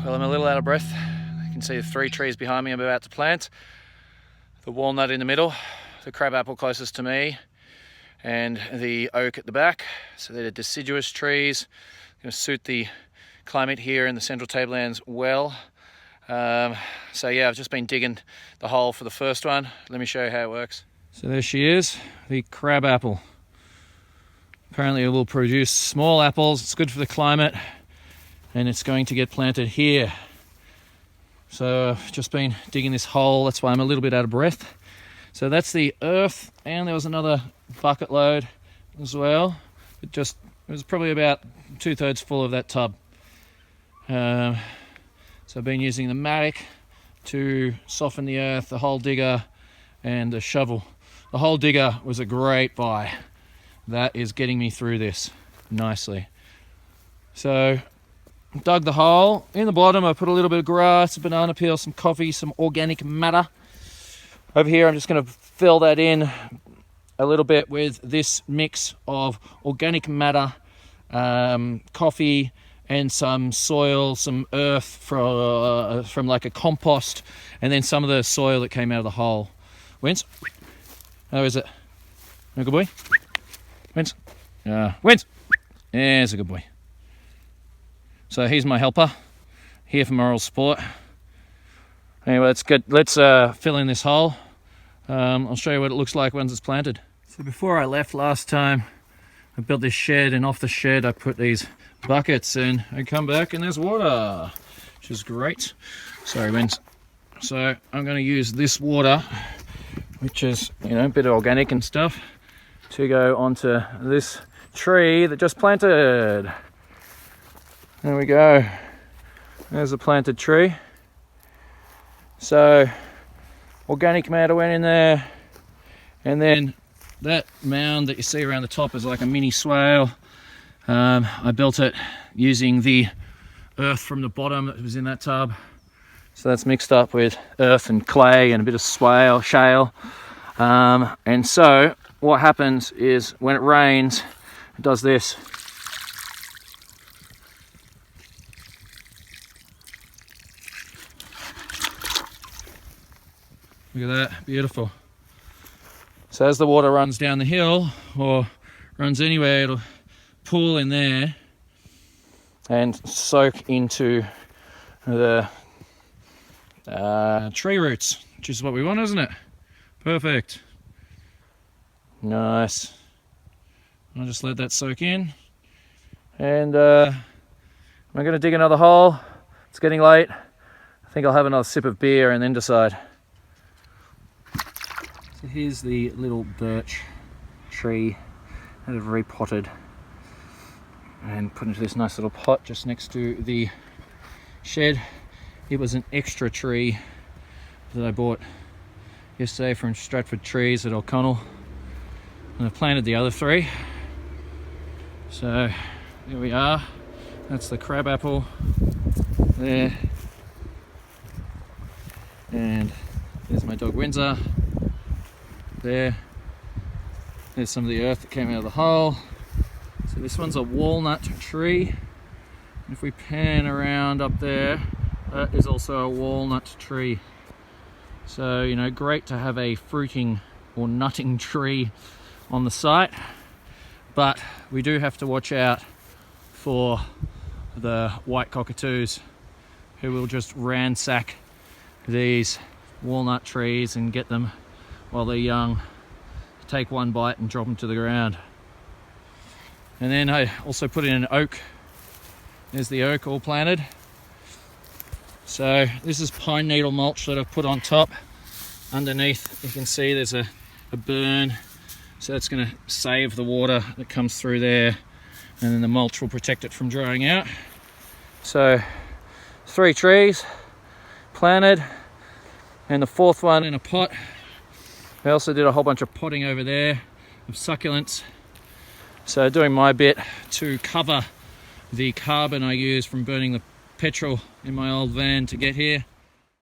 Well, I'm a little out of breath. You can see the 3 trees behind me I'm about to plant. The walnut in the middle, the crabapple closest to me, and the oak at the back. So they're the deciduous trees. Going to suit the climate here in the central tablelands well. So yeah, I've just been digging the hole for the first one. Let me show you how it works. So there she is, the crabapple. Apparently it will produce small apples. It's good for the climate, and it's going to get planted here. So I've just been digging this hole. That's why I'm a little bit out of breath. So that's the earth, and there was another bucket load as well. It was probably about 2/3 full of that tub. So I've been using the mattock to soften the earth, the hole digger, and the shovel. The hole digger was a great buy. That is getting me through this nicely. So dug the hole. In the bottom I put a little bit of grass, a banana peel, some coffee, some organic matter. Over here I'm just going to fill that in a little bit with this mix of organic matter, coffee, and some soil, some earth from like a compost, and then some of the soil that came out of the hole. Winds, how is it? A good boy? Winds, Winds. Yeah, he's a good boy. So he's my helper, here for moral support. Anyway, let's fill in this hole. I'll show you what it looks like once it's planted. So before I left last time, I built this shed, and off the shed I put these buckets, and I come back and there's water, which is great. Sorry, Winds. So I'm going to use this water, which is, you know, a bit of organic and stuff, to go onto this tree that just planted. There we go. There's a planted tree. So organic matter went in there, and then that mound that you see around the top is like a mini swale. I built it using the earth from the bottom that was in that tub. So that's mixed up with earth and clay and a bit of shale. And so what happens is when it rains, it does this. Look at that, beautiful. So as the water runs down the hill, or runs anywhere, it'll pool in there and soak into the tree roots, which is what we want, isn't it? Perfect. Nice. I'll just let that soak in, and I'm going to dig another hole. It's getting late. I think I'll have another sip of beer and then decide. So here's the little birch tree that I've repotted and put into this nice little pot just next to the shed. It was an extra tree that I bought yesterday from Stratford Trees at O'Connell, and I've planted the other 3. So there we are. That's the crabapple there, and there's my dog Windsor. There's some of the earth that came out of the hole. So this one's a walnut tree. And if we pan around up there, that is also a walnut tree. So, you know, great to have a fruiting or nutting tree on the site. But we do have to watch out for the white cockatoos, who will just ransack these walnut trees and get them while they're young, take one bite and drop them to the ground. And then I also put in an oak. There's the oak all planted. So this is pine needle mulch that I've put on top. Underneath you can see there's a burn, so that's going to save the water that comes through there, and then the mulch will protect it from drying out. So 3 trees planted, and the 4th one in a pot. I also did a whole bunch of potting over there of succulents. So doing my bit to cover the carbon I use from burning the petrol in my old van to get here.